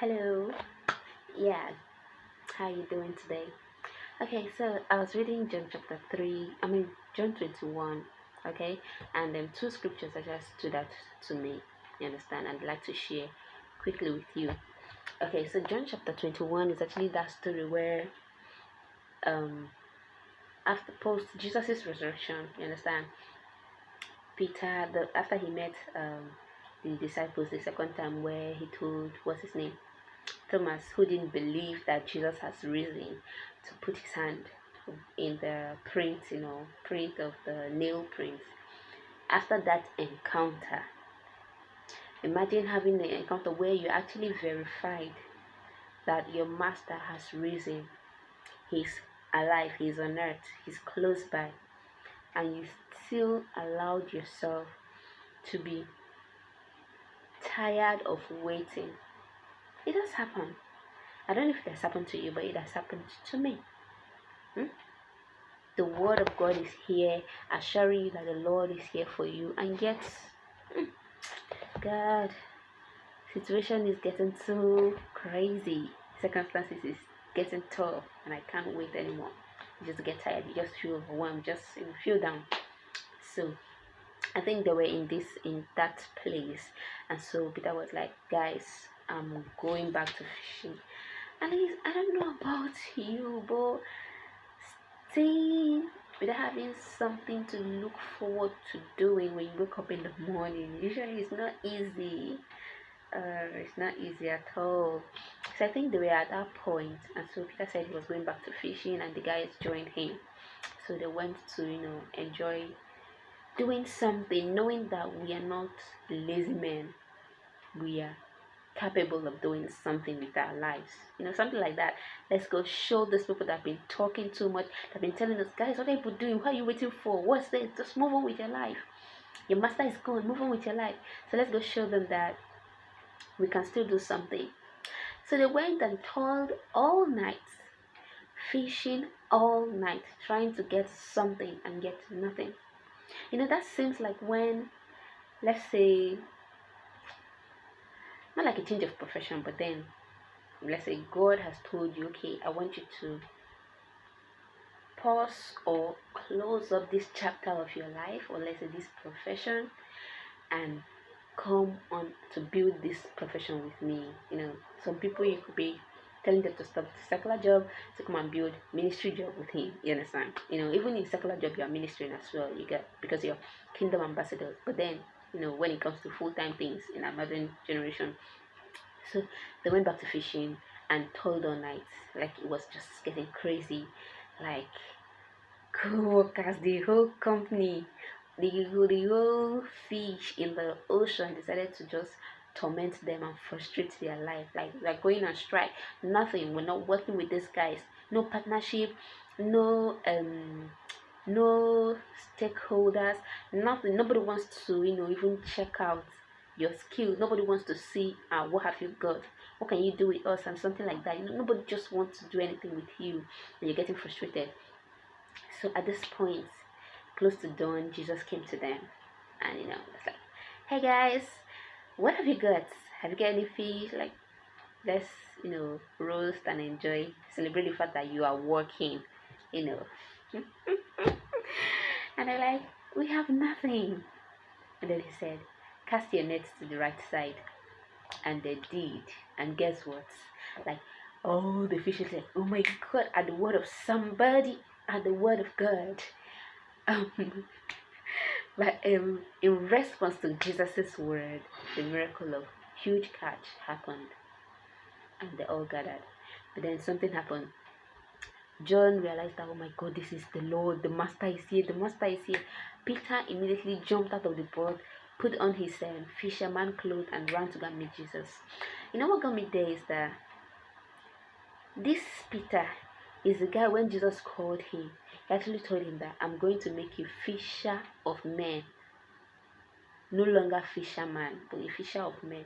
Hello. Yeah, how you doing today? Okay, so I was reading John chapter 3, John 21, okay? And two scriptures that just stood out to me, you understand? I'd like to share quickly with you. Okay, so John chapter 21 is actually that story where um after post Jesus' resurrection, you understand? Peter, after he met the disciples the second time, where he told, what's his name? Thomas, who didn't believe that Jesus has risen, to put his hand in the print, print of the nail print. After that encounter, imagine having an encounter where you actually verified that your master has risen. He's alive, he's on earth, he's close by, and you still allowed yourself to be tired of waiting. It has happened. I don't know if it has happened to you, but it has happened to me. Hmm? The word of God is here, assuring you that the Lord is here for you, and yet, God, situation is getting too crazy. Circumstances is getting tough, and I can't wait anymore. You just get tired. You just feel overwhelmed. Just feel down. So I think they were in that place, and so Peter was like, "Guys, I'm going back to fishing." And I don't know about you, but staying without having something to look forward to doing when you wake up in the morning, usually it's not easy. It's not easy at all. So I think they were at that point, and so Peter said he was going back to fishing, and the guys joined him. So they went to enjoy doing something, knowing that we are not lazy men. We are capable of doing something with our lives. Something like that. Let's go show these people that have been talking too much, that have been telling us, guys, what are you doing? What are you waiting for? What's this? Just move on with your life. Your master is gone. Move on with your life. So let's go show them that we can still do something. So they went and toiled all night, fishing all night, trying to get something and get nothing. That seems like when, let's say, not like a change of profession, but then let's say God has told you, okay, I want you to pause or close up this chapter of your life, or let's say this profession, and come on to build this profession with me. Some people, you could be telling them to stop the secular job to come and build ministry job with him. You understand? Even in secular job you are ministering as well, you get, because you're kingdom ambassadors. But then when it comes to full-time things in our modern generation, so they went back to fishing and toiled all night. Like, it was just getting crazy. Like, co-workers, the whole company, the whole fish in the ocean decided to just torment them and frustrate their life. Like, they're going on strike. Nothing. We're not working with these guys. No partnership. No stakeholders. Nothing. Nobody wants to even check out your skills. Nobody wants to see what have you got, what can you do with us, and something like that. Nobody just wants to do anything with you, and you're getting frustrated. So at this point, close to dawn, Jesus came to them, and it's like, hey guys, what have you got? Have you got any fish? Like, let's roast and enjoy, celebrate the fact that you are working, you know. And they're like, we have nothing. And then he said, cast your nets to the right side. And they did. And guess what? Like, oh, the fish is like, oh my God, at the word of somebody, at the word of God. Um, but in response to Jesus' word, the miracle of huge catch happened, and they all gathered. But then something happened. John realized that, oh my God, this is the Lord. The Master is here. The Master is here. Peter immediately jumped out of the boat, put on his fisherman clothes, and ran to go meet Jesus. What got me there is that this Peter is the guy, when Jesus called him, he actually told him that I'm going to make you fisher of men. No longer fisherman, but a fisher of men.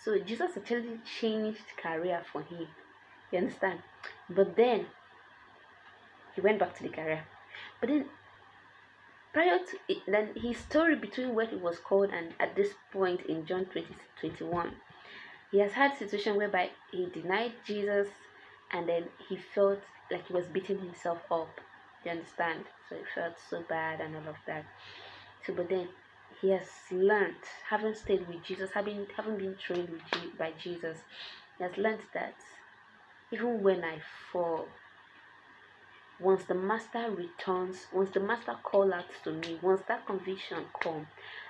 So Jesus actually changed career for him. You understand? But then he went back to the career. But then prior to it, his story between when he was called and at this point in John 20:21, He has had a situation whereby he denied Jesus and then he felt like he was beating himself up. You understand? So he felt so bad and all of that. So, but then he has learned, having stayed with Jesus, having been trained by Jesus, he has learned that even when I fall, once the master returns, once the master calls out to me, once that conviction comes,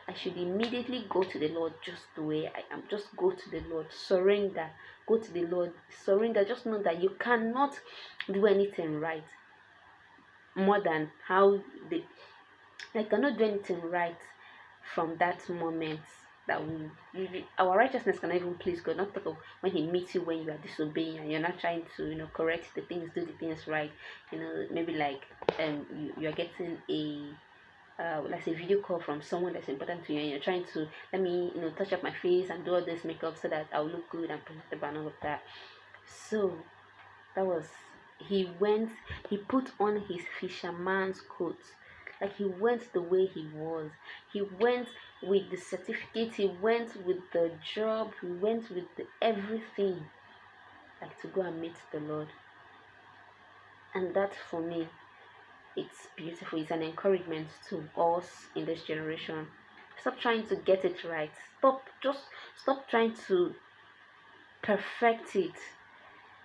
I should immediately go to the Lord just the way I am. Just go to the Lord, surrender, go to the Lord, surrender. Just know that you cannot do anything right more than how the I cannot do anything right from that moment that our righteousness cannot even please God. Not talk of when He meets you when you are disobeying and you're not trying to correct the things, do the things right. Maybe like you're getting a let's say video call from someone that's important to you and you're trying to let me touch up my face and do all this makeup so that I'll look good and presentable and all of that. So that was he put on his fisherman's coat, like he went the way he was. He went with the certificate, he went with the job, he went with everything, like to go and meet the Lord. And that for me, it's beautiful. It's an encouragement to us in this generation. Stop trying to get it right. Stop trying to perfect it.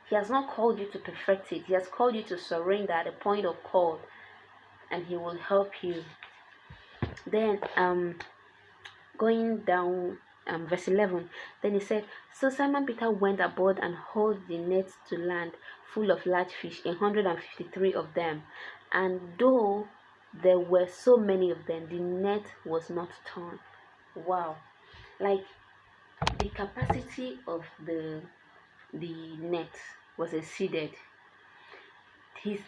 He has not called you to perfect it. He has called you to surrender at the point of call, and He will help you. Then going down verse 11, then he said, so Simon Peter went aboard and hauled the nets to land full of large fish, 153 of them, and though there were so many of them, the net was not torn. Wow. Like, the capacity of the net was exceeded. The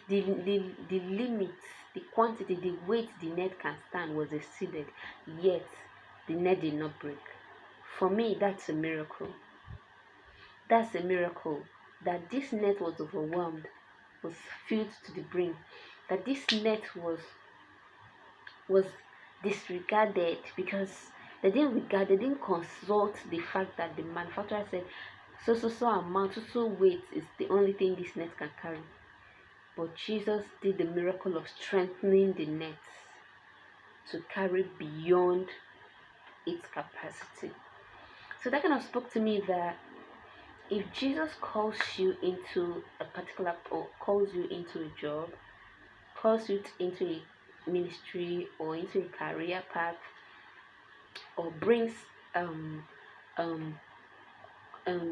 limit, the quantity, the weight the net can stand was exceeded, yet the net did not break. For me, that's a miracle. That's a miracle. That this net was overwhelmed, was filled to the brim. That this net was disregarded because they didn't consult the fact that the manufacturer said so amount, so weight is the only thing this net can carry. But Jesus did the miracle of strengthening the nets to carry beyond its capacity. So that kind of spoke to me that if Jesus calls you into a particular, or calls you into a job, calls you into a ministry or into a career path, or brings um um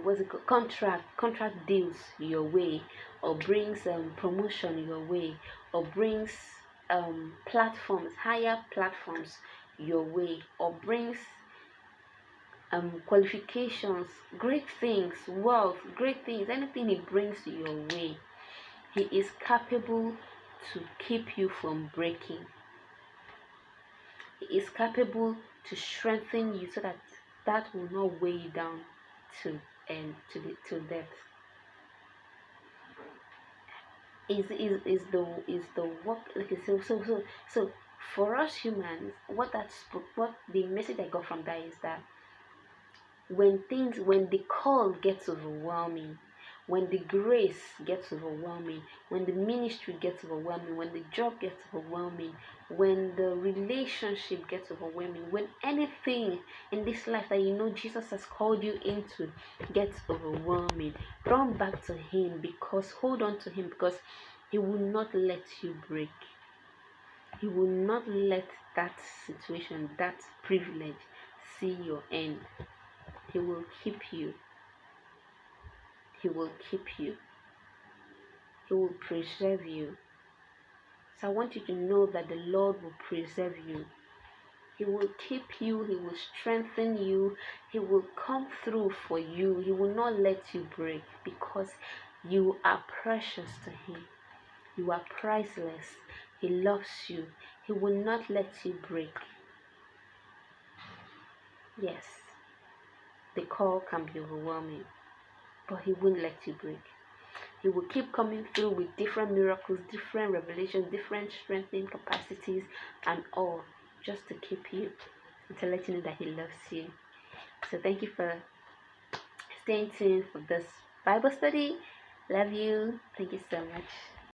what's it called, contract deals your way, or brings promotion your way, or brings higher platforms your way, or brings qualifications, great things, wealth, great things, anything he brings your way, he is capable to keep you from breaking. He is capable to strengthen you so that that will not weigh you down to to death. Is the work, like so for us humans, what the message I got from that is that when the call gets overwhelming, when the grace gets overwhelming, when the ministry gets overwhelming, when the job gets overwhelming, when the relationship gets overwhelming, when anything in this life that Jesus has called you into gets overwhelming, run back to Him, because hold on to Him, because He will not let you break. He will not let that situation, that privilege, see your end. He will keep you. He will keep you. He will preserve you. So I want you to know that the Lord will preserve you. He will keep you. He will strengthen you. He will come through for you. He will not let you break, because you are precious to Him. You are priceless. He loves you. He will not let you break. Yes, the call can be overwhelming, but He won't let you break. He will keep coming through with different miracles, different revelations, different strengthening capacities, and all, just to keep you and to let you know that He loves you. So thank you for stay tuned for this Bible study. Love you. Thank you so much.